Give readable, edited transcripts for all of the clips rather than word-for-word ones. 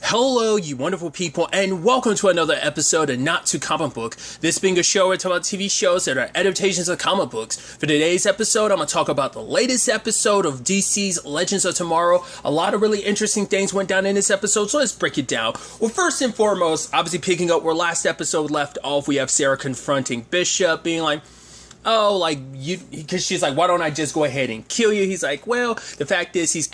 Hello, you wonderful people, and welcome to another episode of Not Too Comic Book. This being a show where I talk about TV shows that are adaptations of comic books. For today's episode, I'm going to talk about the latest episode of DC's Legends of Tomorrow. A lot of really interesting things went down in this episode, so let's break it down. Well, first and foremost, obviously picking up where last episode left off, we have Sarah confronting Bishop, being like, oh, like, you, because she's like, why don't I just go ahead and kill you? He's like, well, the fact is he's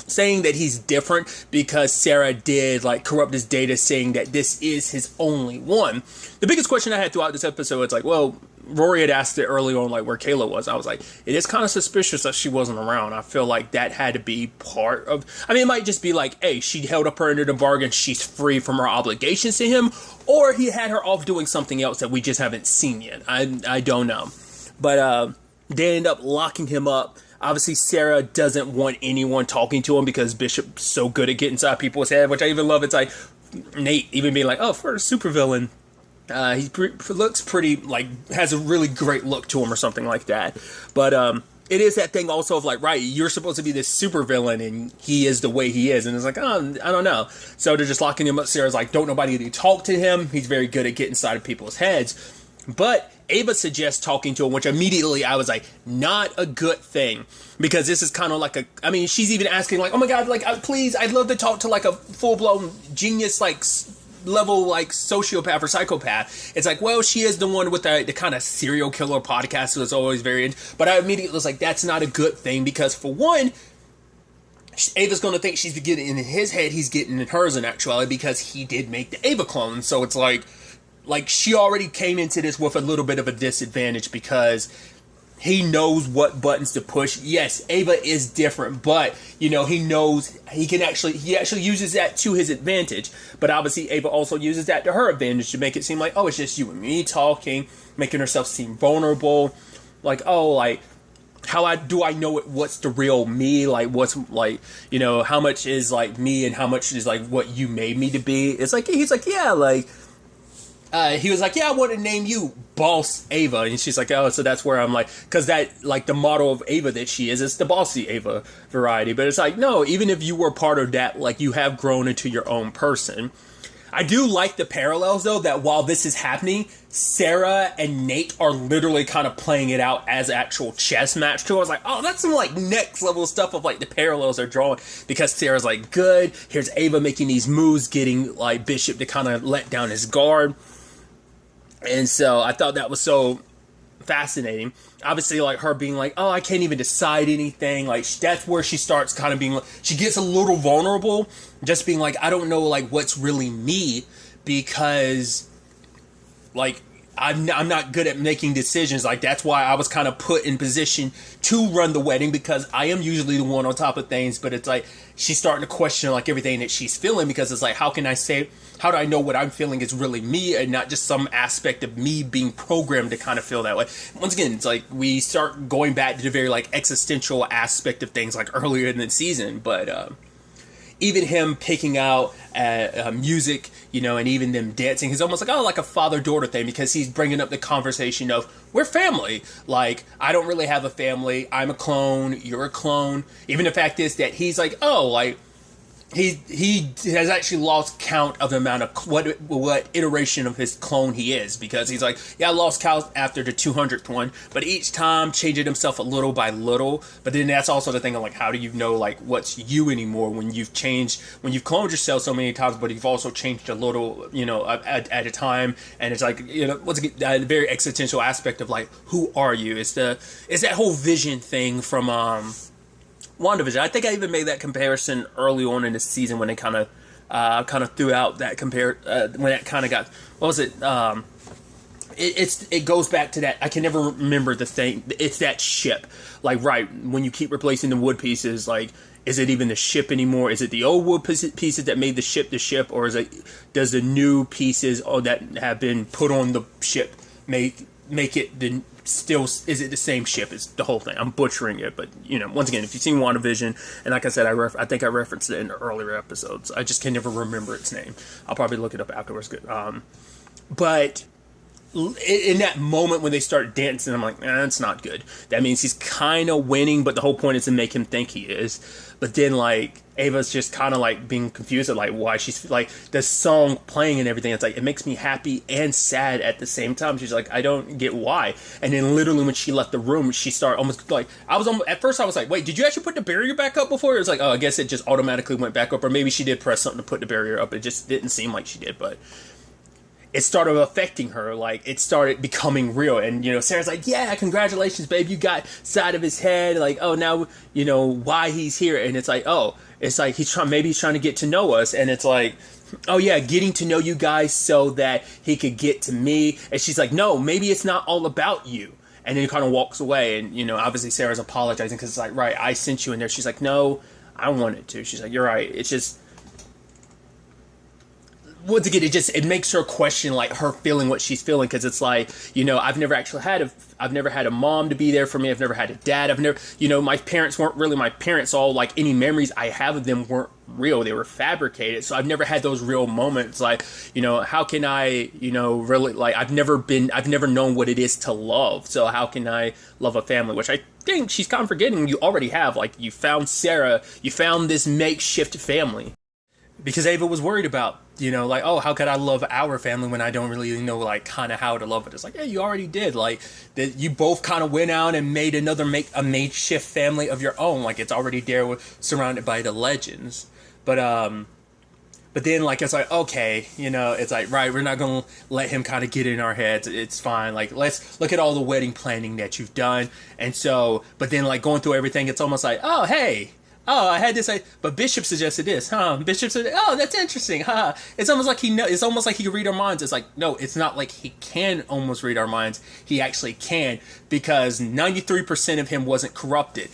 saying that he's different because Sarah did, like, corrupt his data, saying that this is his only one. The biggest question I had throughout this episode, it's like, well, Rory had asked it early on, like, where Kayla was. I was like, it is kind of suspicious that she wasn't around. I feel like that had to be part of, I mean, it might just be like, hey, she held up her end of the bargain, she's free from her obligations to him, or he had her off doing something else that we just haven't seen yet. I don't know. But they end up locking him up. Obviously, Sarah doesn't want anyone talking to him because Bishop's so good at getting inside people's head, which I even love. It's like Nate even being like, oh, for a supervillain, he looks pretty, like, has a really great look to him or something like that. But it is that thing also of like, right, you're supposed to be this supervillain and he is the way he is. And it's like, oh, I don't know. So they're just locking him up. Sarah's like, don't nobody talk to him. He's very good at getting inside of people's heads. But Ava suggests talking to him, which immediately I was like, not a good thing. Because this is kind of like I mean, she's even asking, like, oh my god, like, please, I'd love to talk to, like, a full-blown genius, like, level, like, sociopath or psychopath. It's like, well, she is the one with the kind of serial killer podcast, so it's always very... But I immediately was like, that's not a good thing, because for one, Ava's going to think she's getting in his head, he's getting in hers in actuality, because he did make the Ava clone. So it's like she already came into this with a little bit of a disadvantage because he knows what buttons to push. Yes, Ava is different, but, you know, he knows he actually uses that to his advantage. But obviously Ava also uses that to her advantage to make it seem like, oh, it's just you and me talking, making herself seem vulnerable. Like, oh, like, do I know what's the real me? Like, what's, like, you know, how much is, like, me and how much is, like, what you made me to be? It's like, he's like, yeah, like... he was like, yeah, I want to name you Boss Ava. And she's like, oh, so that's where I'm like, because that, like, the model of Ava that she is, it's the bossy Ava variety. But it's like, no, even if you were part of that, like, you have grown into your own person. I do like the parallels, though, that while this is happening, Sarah and Nate are literally kind of playing it out as actual chess match, too. I was like, oh, that's some, like, next level stuff of, like, the parallels they're drawing. Because Sarah's like, good, here's Ava making these moves, getting, like, Bishop to kind of let down his guard. And so I thought that was so fascinating. Obviously, like, her being like, oh, I can't even decide anything. Like, that's where she starts kind of being like, she gets a little vulnerable, just being like, I don't know, like, what's really me, because, like, I'm not good at making decisions. Like, that's why I was kind of put in position to run the wedding, because I am usually the one on top of things. But it's like, she's starting to question, like, everything that she's feeling, because it's like, how do I know what I'm feeling is really me and not just some aspect of me being programmed to kind of feel that way? Once again, it's like we start going back to the very, like, existential aspect of things, like, earlier in the season. But even him picking out music, you know, and even them dancing, he's almost like, oh, like a father-daughter thing, because he's bringing up the conversation of, we're family. Like, I don't really have a family. I'm a clone. You're a clone. Even the fact is that he's like, oh, like, he has actually lost count of the amount of what iteration of his clone he is, because he's like, yeah, I lost count after the 200th one, but each time changing himself a little by little. But then that's also the thing of, like, how do you know, like, what's you anymore when you've cloned yourself so many times, but you've also changed a little, you know, at a time. And it's like, you know, once again, the very existential aspect of, like, who are you? It's that whole vision thing from WandaVision. I think I even made that comparison early on in the season when they kind of threw out that when that kind of got, what was it? It goes back to that. I can never remember the thing. It's that ship. Like, right, when you keep replacing the wood pieces, like, is it even the ship anymore? Is it the old wood pieces that made the ship, or does the new pieces that have been put on the ship make it the still, is it the same ship? It's the whole thing. I'm butchering it, but, you know, once again, if you've seen WandaVision, and like I said, I think I referenced it in earlier episodes. I just can never remember its name. I'll probably look it up afterwards. Good. But in that moment when they start dancing, I'm like, it's not good. That means he's kind of winning, but the whole point is to make him think he is. But then like Ava's just kind of like being confused at like why she's like the song playing and everything. It's like it makes me happy and sad at the same time. She's like, I don't get why. And then literally when she left the room, she started almost like at first I was like, wait, did you actually put the barrier back up before? It was like, oh, I guess it just automatically went back up, or maybe she did press something to put the barrier up. It just didn't seem like she did, but it started affecting her. Like it started becoming real. And Sarah's like, yeah, congratulations, babe, you got side of his head. Like, oh, now why he's here. And it's like, oh, it's like maybe he's trying to get to know us. And it's like, oh yeah, getting to know you guys so that he could get to me. And she's like, no, maybe it's not all about you. And then he kind of walks away. And obviously Sarah's apologizing because it's like, right, I sent you in there. She's like, no, I wanted to. She's like, you're right. It's just, once again, it makes her question like her feeling what she's feeling, because it's like, I've never had a mom to be there for me. I've never had a dad. I've never, my parents weren't really my parents. All like any memories I have of them weren't real. They were fabricated. So I've never had those real moments. Like, how can I, really, like, I've never known what it is to love. So how can I love a family? Which I think she's kind of forgetting you already have. Like, you found Sarah, you found this makeshift family. Because Ava was worried about, like, oh, how could I love our family when I don't really know, like, kind of how to love it? It's like, yeah, you already did. Like, that you both kind of went out and made a makeshift family of your own. Like, it's already there, surrounded by the legends. But then, like, it's like, okay, it's like, right, we're not going to let him kind of get in our heads. It's fine. Like, let's look at all the wedding planning that you've done. And so, but then, like, going through everything, it's almost like, oh, hey. Oh, I had this, but Bishop suggested this, huh? Bishop said, oh, that's interesting, huh? It's almost like it's almost like he can read our minds. It's like, no, it's not like he can almost read our minds. He actually can, because 93% of him wasn't corrupted.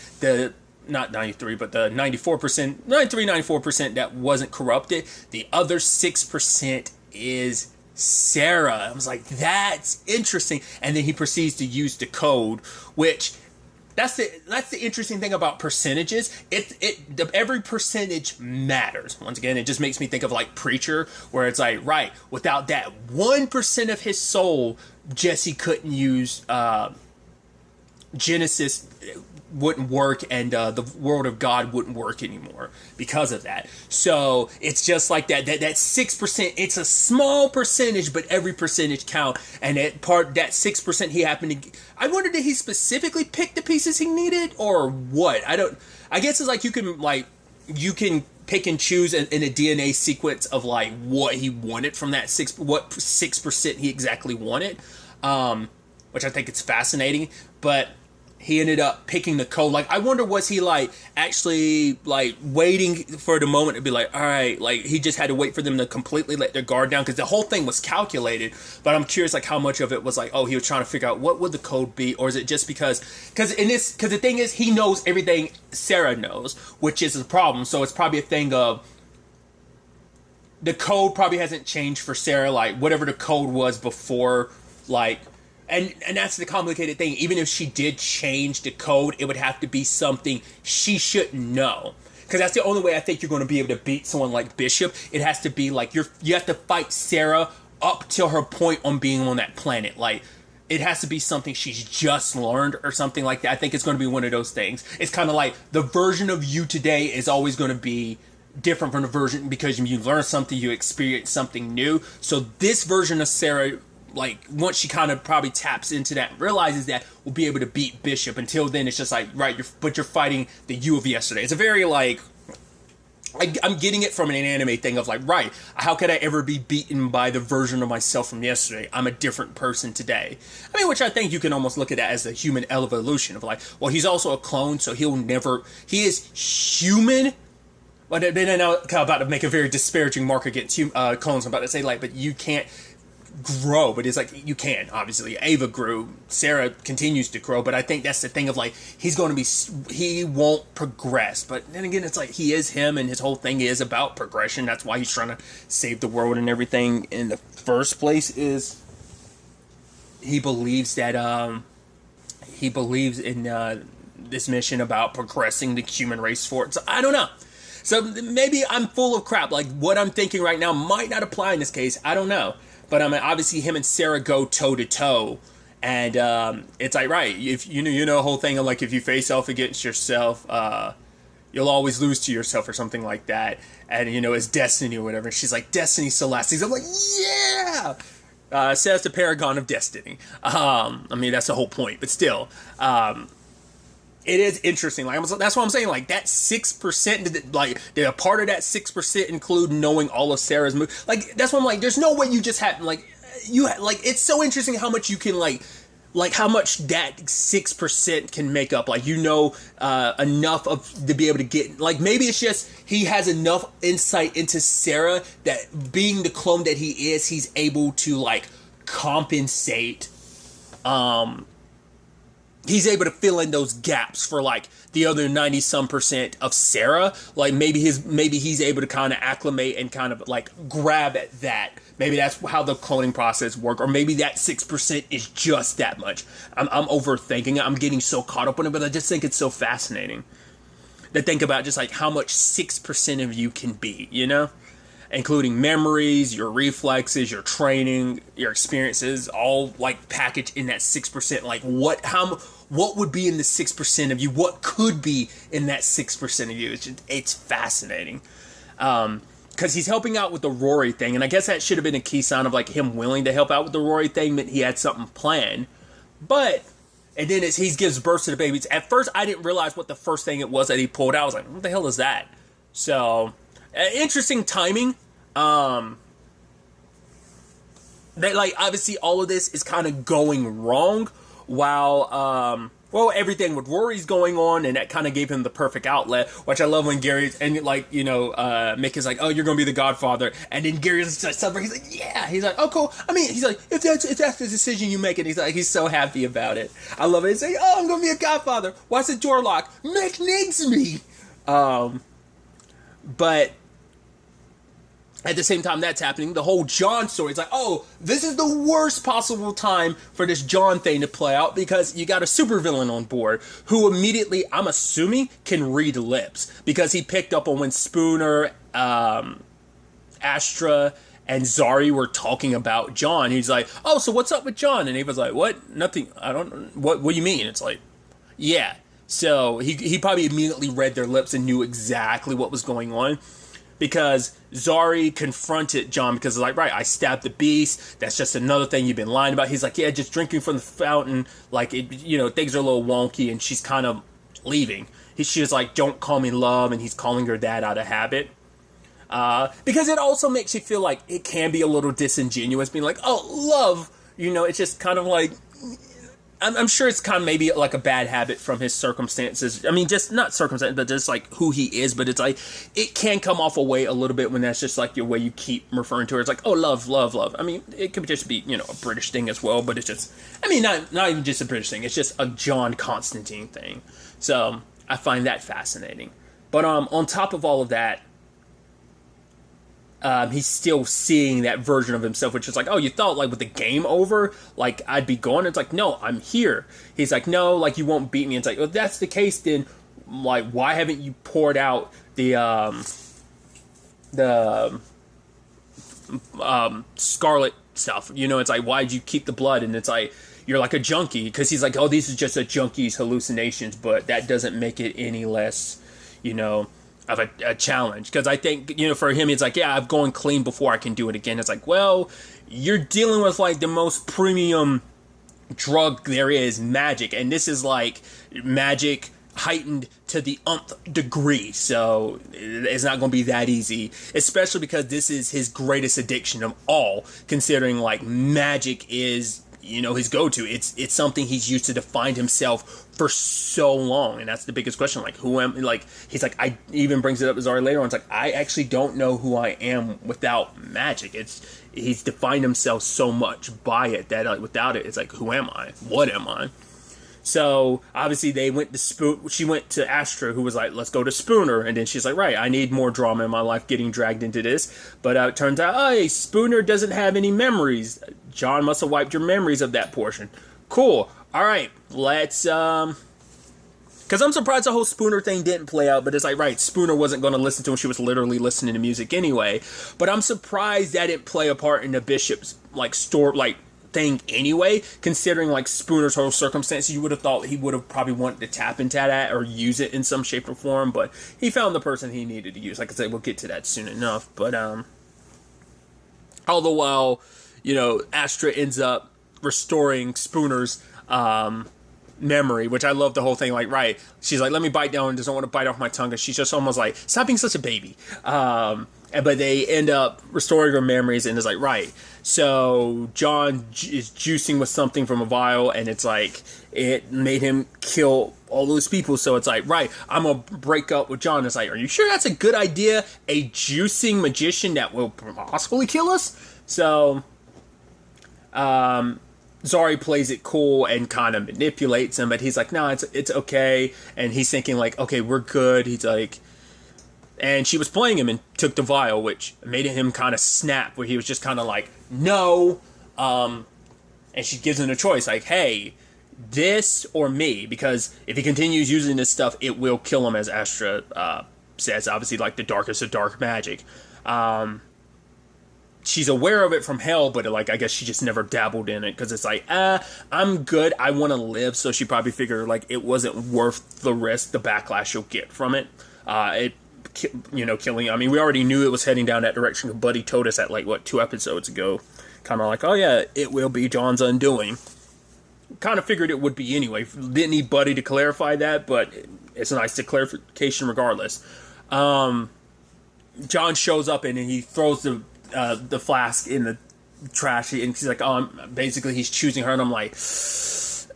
Not 93, but the 94%, 93, 94% that wasn't corrupted. The other 6% is Sarah. I was like, that's interesting. And then he proceeds to use the code, which... That's the interesting thing about percentages. Every percentage matters. Once again, it just makes me think of like Preacher, where it's like, right, without that 1% of his soul, Jesse couldn't use Genesis wouldn't work, and the world of God wouldn't work anymore because of that. So it's just like that 6%, it's a small percentage, but every percentage count. And that 6% he happened to, I wonder, did he specifically pick the pieces he needed or what? I guess it's like you can pick and choose in a DNA sequence of like what he wanted from that what 6% he exactly wanted, which I think it's fascinating. But he ended up picking the code. Like, I wonder, was he like actually like waiting for the moment to be like, all right, like he just had to wait for them to completely let their guard down, because the whole thing was calculated. But I'm curious, like, how much of it was like, oh, he was trying to figure out what would the code be, or is it just because the thing is, he knows everything Sarah knows, which is the problem. So it's probably a thing of the code probably hasn't changed for Sarah, like whatever the code was before, like. And that's the complicated thing. Even if she did change the code, it would have to be something she shouldn't know. Because that's the only way I think you're going to be able to beat someone like Bishop. It has to be like you have to fight Sarah up till her point on being on that planet. Like, it has to be something she's just learned or something like that. I think it's going to be one of those things. It's kind of like the version of you today is always going to be different from the version, because you learn something, you experience something new. So this version of Sarah, like, once she kind of probably taps into that and realizes that, we'll be able to beat Bishop. Until then, it's just like, right, you're fighting the you of yesterday. It's a very, like, I'm getting it from an anime thing of like, right, how could I ever be beaten by the version of myself from yesterday? I'm a different person today. I mean, which I think you can almost look at that as a human evolution of like, well, he's also a clone, so he is human. But then I'm about to make a very disparaging mark against clones. I'm about to say, like, but you can't grow. But it's like, you can. Obviously, Ava grew. Sarah continues to grow. But I think that's the thing of like, he won't progress. But then again, it's like, he is him, and his whole thing is about progression. That's why he's trying to save the world and everything in the first place. Is he believes that he believes in this mission about progressing the human race forward. So I don't know. So maybe I'm full of crap. Like, what I'm thinking right now might not apply in this case. I don't know. But I mean, obviously him and Sarah go toe to toe, and it's like, right, if you know the whole thing of like, if you face off against yourself, you'll always lose to yourself or something like that. And, you know, it's destiny or whatever. And she's like, destiny Celestes. I'm like, yeah! Says the paragon of destiny. I mean, that's the whole point, but still. It is interesting. Like, that's what I'm saying. Like, that 6%, did a part of that 6% include knowing all of Sarah's moves? Like, that's what I'm like, there's no way you just have, like, it's so interesting how much you can, like how much that 6% can make up. Like, you know, enough to be able to get, like, maybe it's just he has enough insight into Sarah that being the clone that he is, he's able to, like, compensate, he's able to fill in those gaps for, like, the other 90-some% of Sarah. Like, maybe he's able to kind of acclimate and kind of, like, grab at that. Maybe that's how the cloning process works. Or maybe that 6% is just that much. I'm overthinking it. I'm getting so caught up in it, but I just think it's so fascinating to think about just, like, how much 6% of you can be, you know? Including memories, your reflexes, your training, your experiences, all, like, packaged in that 6%. Like, what would be in the 6% of you? What could be in that 6% of you? It's fascinating. Because he's helping out with the Rory thing, and I guess that should have been a key sign of, like, him willing to help out with the Rory thing, that he had something planned. But, and then he gives birth to the babies. At first, I didn't realize what the first thing it was that he pulled out. I was like, what the hell is that? So, interesting timing. That, like, obviously all of this is kind of going wrong while, everything with Rory's going on, and that kind of gave him the perfect outlet, which I love when Gary, and, like, you know, Mick is like, oh, you're going to be the Godfather, and then Gary's like, celebrating, he's like, yeah, he's like, oh, cool, I mean, he's like, if that's the decision you make, and he's so happy about it. I love it. He's like, oh, I'm going to be a Godfather, why's the door locked? Mick needs me! But at the same time that's happening, the whole John story, it's like, oh, this is the worst possible time for this John thing to play out, because you got a supervillain on board who immediately, I'm assuming, can read lips, because he picked up on when Spooner, Astra, and Zari were talking about John. He's like, oh, so what's up with John? And Ava's like, what? Nothing. I don't, what do you mean? It's like, yeah. So he probably immediately read their lips and knew exactly what was going on. Because Zari confronted John because it's like, right, I stabbed the beast. That's just another thing you've been lying about. He's like, yeah, just drinking from the fountain. Like, it, you know, things are a little wonky, and she's kind of leaving. She was like, don't call me love, and he's calling her that out of habit. Because it also makes you feel like it can be a little disingenuous, being like, oh, love. You know, it's just kind of like, I'm sure it's kind of maybe like a bad habit from his circumstances. I mean, just not circumstances, but just like who he is. But it's like, it can come off away a little bit when that's just like your way you keep referring to her. It's like, oh, love, love, love. I mean, it could just be, you know, a British thing as well. But it's just, I mean, not even just a British thing. It's just a John Constantine thing. So I find that fascinating. But on top of all of that, he's still seeing that version of himself, which is like, oh, you thought, like, with the game over, like, I'd be gone? It's like, no, I'm here. He's like, no, like, you won't beat me. It's like, well, if that's the case, then, like, why haven't you poured out the Scarlet stuff? You know, it's like, why'd you keep the blood? And it's like, you're like a junkie. Because he's like, oh, this is just a junkie's hallucinations, but that doesn't make it any less, you know, of a challenge. Because I think, you know, for him, it's like, yeah, I've gone clean before, I can do it again. It's like, well, you're dealing with, like, the most premium drug there is, magic, and this is like magic heightened to the nth degree, so it's not going to be that easy, especially because this is his greatest addiction of all, considering, like, magic is, you know, his go-to. It's something he's used to define himself for so long, and that's the biggest question. Like, who am, like, he's like, I even brings it up as Ari later on. It's like, I actually don't know who I am without magic. He's defined himself so much by it that, like, without it, it's like, who am I? What am I? So obviously they went to she went to Astra, who was like, let's go to Spooner, and then she's like, right, I need more drama in my life getting dragged into this. But it turns out, hey, Spooner doesn't have any memories. John must have wiped your memories of that portion. Cool. All right, let's because I'm surprised the whole Spooner thing didn't play out, but it's like, right, Spooner wasn't going to listen to him. She was literally listening to music anyway. But I'm surprised that didn't play a part in the Bishop's, like, thing anyway, considering like Spooner's whole circumstances. You would have thought he would have probably wanted to tap into that or use it in some shape or form, but he found the person he needed to use. Like I said, we'll get to that soon enough. But all the while, Astra ends up restoring Spooner's memory, which I love the whole thing. Like, right, she's like, let me bite down, and doesn't want to bite off my tongue, and she's just almost like, stop being such a baby. But they end up restoring her memories, and it's like, right, so John is juicing with something from a vial, and it's like, it made him kill all those people. So it's like, right, I'm gonna break up with John. It's like, are you sure that's a good idea? A juicing magician that will possibly kill us? So Zari plays it cool and kind of manipulates him, but he's like, no, it's okay. And he's thinking like, okay, we're good. He's like, and she was playing him and took the vial, which made him kind of snap, where he was just kind of like, no. And she gives him a choice, like, hey, this or me, because if he continues using this stuff, it will kill him, as Astra says, obviously, like the darkest of dark magic. She's aware of it from hell, but like, I guess she just never dabbled in it, because it's like, I'm good, I want to live. So she probably figured like it wasn't worth the risk, the backlash you'll get from it. Killing. I mean, we already knew it was heading down that direction. Buddy told us that, like, 2 episodes ago. Kind of like, oh yeah, it will be John's undoing. Kind of figured it would be anyway. Didn't need Buddy to clarify that, but it's a nice clarification regardless. John shows up and he throws the flask in the trash, and he's like, oh, basically he's choosing her, and I'm like,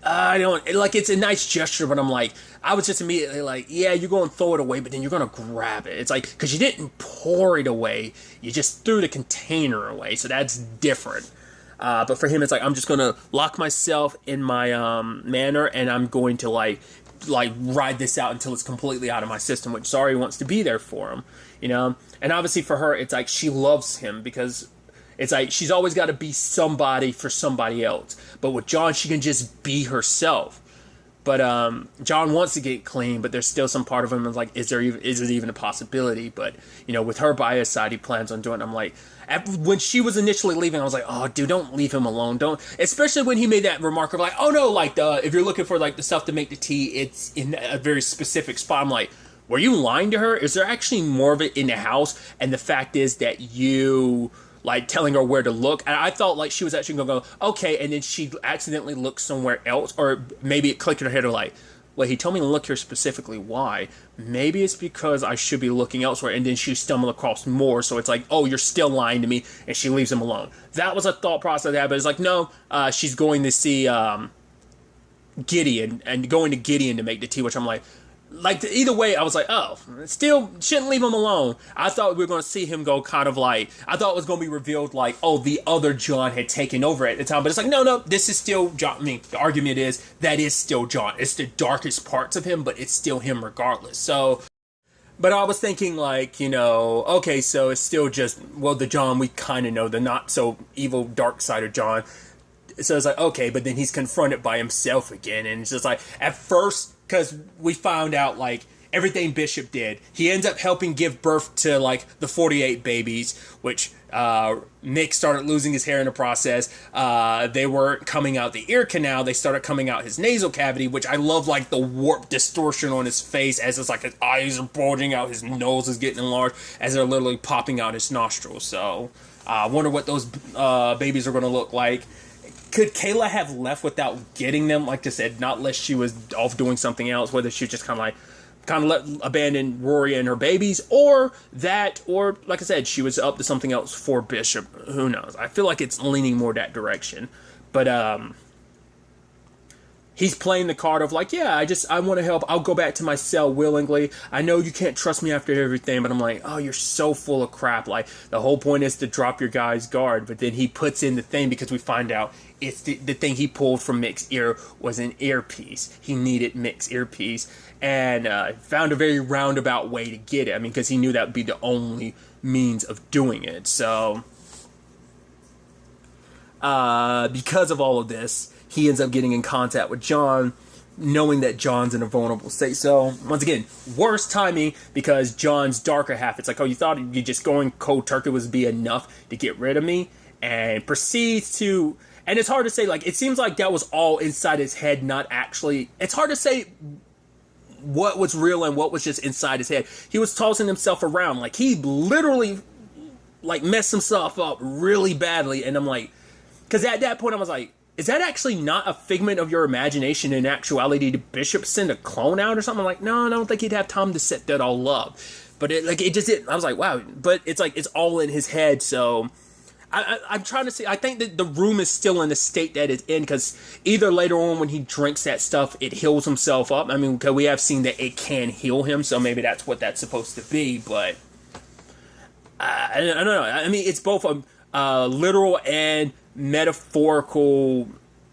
I don't, like, it's a nice gesture, but I'm like, I was just immediately like, yeah, you're going to throw it away, but then you're going to grab it. It's like, because you didn't pour it away, you just threw the container away, so that's different. But for him, it's like, I'm just going to lock myself in my manor, and I'm going to like ride this out until it's completely out of my system, which Zari wants to be there for him, And obviously for her, it's like she loves him, because it's like she's always got to be somebody for somebody else. But with John, she can just be herself. But John wants to get clean, but there's still some part of him that's like, is it even a possibility? But, with her by his side, he plans on doing it. I'm like, when she was initially leaving, I was like, oh, dude, don't leave him alone. Don't, especially when he made that remark of like, oh no, like, if you're looking for like the stuff to make the tea, it's in a very specific spot. I'm like, were you lying to her? Is there actually more of it in the house? And the fact is that you, like, telling her where to look. And I thought, like, she was actually going to go, okay, and then she accidentally looked somewhere else. Or maybe it clicked in her head, or like, well, he told me to look here specifically. Why? Maybe it's because I should be looking elsewhere. And then she stumbled across more. So it's like, oh, you're still lying to me. And she leaves him alone. That was a thought process I had. But it's like, no, she's going to see Gideon. And going to Gideon to make the tea, which I'm like, either way, I was like, oh, still shouldn't leave him alone. I thought we were going to see him go kind of like, I thought it was going to be revealed like, oh, the other John had taken over at the time. But it's like, no, this is still John. I mean, the argument is that is still John. It's the darkest parts of him, but it's still him regardless. So, but I was thinking like, okay, so it's still just, well, the John we kind of know, the not so evil dark side of John. So it's like, okay, but then he's confronted by himself again. And it's just like, at first, because we found out, like, everything Bishop did. He ends up helping give birth to, like, the 48 babies, which Nick started losing his hair in the process. They weren't coming out the ear canal. They started coming out his nasal cavity, which I love, like, the warped distortion on his face as it's like his eyes are bulging out, his nose is getting enlarged, as they're literally popping out his nostrils. So, I wonder what those babies are going to look like. Could Kayla have left without getting them? Like I said, not unless she was off doing something else, whether she just kind of abandon Rory and her babies, or like I said, she was up to something else for Bishop. Who knows? I feel like it's leaning more that direction. But he's playing the card of like, yeah, I want to help. I'll go back to my cell willingly. I know you can't trust me after everything, but I'm like, oh, you're so full of crap. Like, the whole point is to drop your guy's guard. But then he puts in the thing, because we find out it's the thing he pulled from Mick's ear was an earpiece. He needed Mick's earpiece, and found a very roundabout way to get it. I mean, because he knew that would be the only means of doing it. So, because of all of this, he ends up getting in contact with John, knowing that John's in a vulnerable state. So, once again, worst timing, because John's darker half, it's like, oh, you thought you just going cold turkey was be enough to get rid of me? And proceeds to, And it's hard to say, like, it seems like that was all inside his head, not actually. It's hard to say what was real and what was just inside his head. He was tossing himself around. Like, he literally, like, messed himself up really badly. And I'm like, because at that point I was like, is that actually not a figment of your imagination? In actuality, did Bishop send a clone out or something? I'm like, no, I don't think he'd have time to set that all up. But it just didn't. I was like, wow. But it's like, it's all in his head. So I'm trying to see. I think that the room is still in the state that it's in, because either later on when he drinks that stuff, it heals himself up. I mean, because we have seen that it can heal him, so maybe that's what that's supposed to be. But I don't know. I mean, it's both a literal and metaphorical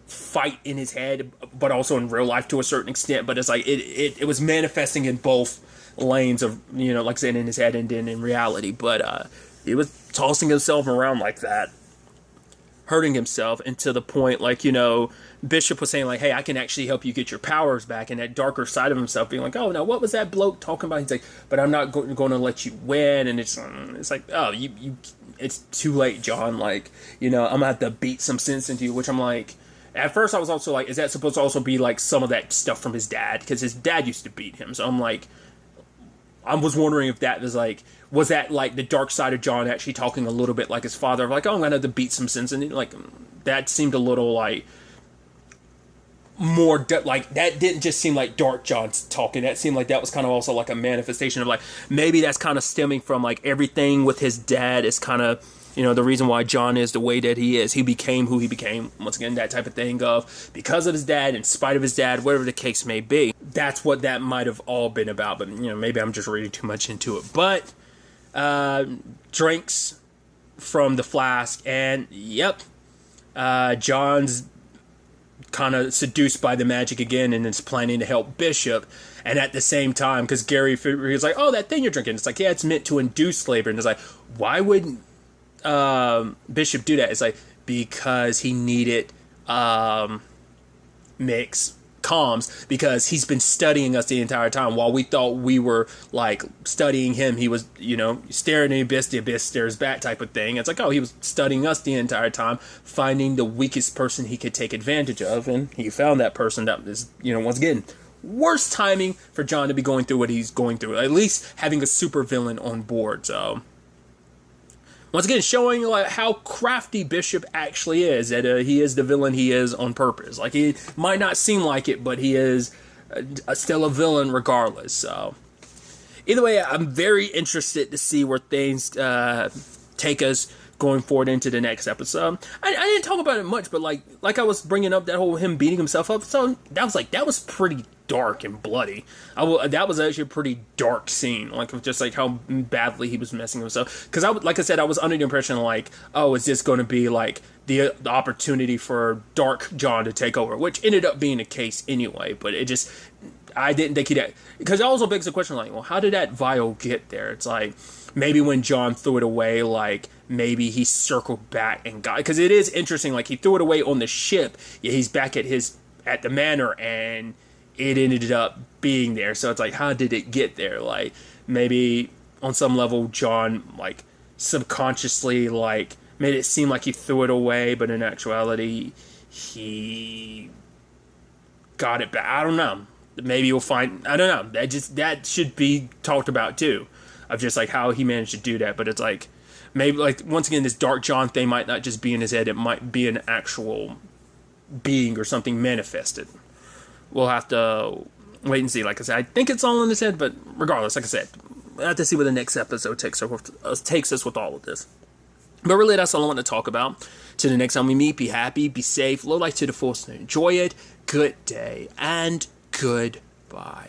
fight in his head, but also in real life to a certain extent. But it's like it was manifesting in both lanes of, you know, like I said, in his head and then in reality. But he was tossing himself around like that, hurting himself, and to the point, like, you know, Bishop was saying, like, hey, I can actually help you get your powers back, and that darker side of himself being like, oh, now what was that bloke talking about? He's like, but I'm not going to let you win. And it's like, oh, you it's too late, John. Like, you know, I'm gonna have to beat some sense into you. Which I'm like, at first I was also like, is that supposed to also be like some of that stuff from his dad, because his dad used to beat him? So I'm like, I was wondering if that was like, was that like the dark side of John actually talking a little bit like his father, like, oh, I'm gonna have to beat some sense, and like that seemed a little like more like that didn't just seem like dark John's talking. That seemed like that was kind of also like a manifestation of like, maybe that's kind of stemming from like everything with his dad is kind of, you know, the reason why John is the way that he is. He became who he became. Once again, that type of thing of because of his dad, in spite of his dad, whatever the case may be. That's what that might have all been about. But, you know, maybe I'm just reading too much into it. But drinks from the flask, and yep, John's kind of seduced by the magic again, and is planning to help Bishop. And at the same time, because Gary is like, oh, that thing you're drinking, it's like, yeah, it's meant to induce labor. And it's like, why would Bishop do that? It's like, because he needed mix comms, because he's been studying us the entire time. While we thought we were like studying him, he was, you know, staring at the abyss stares back type of thing. It's like, oh, he was studying us the entire time, finding the weakest person he could take advantage of, and he found that person. That is, you know, once again, worst timing for John to be going through what he's going through, at least having a super villain on board. So once again, showing like how crafty Bishop actually is, that he is the villain he is on purpose. Like, he might not seem like it, but he is still a villain regardless. So either way, I'm very interested to see where things take us going forward into the next episode. I didn't talk about it much, but like I was bringing up that whole him beating himself up. So that was pretty dark and bloody. That was actually a pretty dark scene, like just like how badly he was messing himself. Because like I said, I was under the impression like, oh, is this going to be like the opportunity for Dark John to take over, which ended up being the case anyway. But it just, I didn't think he'd, because it also begs the question like, well, how did that vial get there? It's like, maybe when John threw it away, like maybe he circled back and got it, because it is interesting. Like, he threw it away on the ship. Yeah, he's back at the manor, and it ended up being there. So it's like, how did it get there? Like, maybe on some level, John like subconsciously like made it seem like he threw it away, but in actuality, he got it back. I don't know. Maybe we'll find. I don't know. That should be talked about too, of just like how he managed to do that. But it's like, maybe like once again, this Dark John thing might not just be in his head. It might be an actual being or something manifested. We'll have to wait and see. Like I said, I think it's all in his head, but regardless, like I said, we'll have to see where the next episode takes us with all of this. But really, that's all I want to talk about. Till the next time we meet, be happy, be safe, low life to the fullest, and enjoy it. Good day, and goodbye.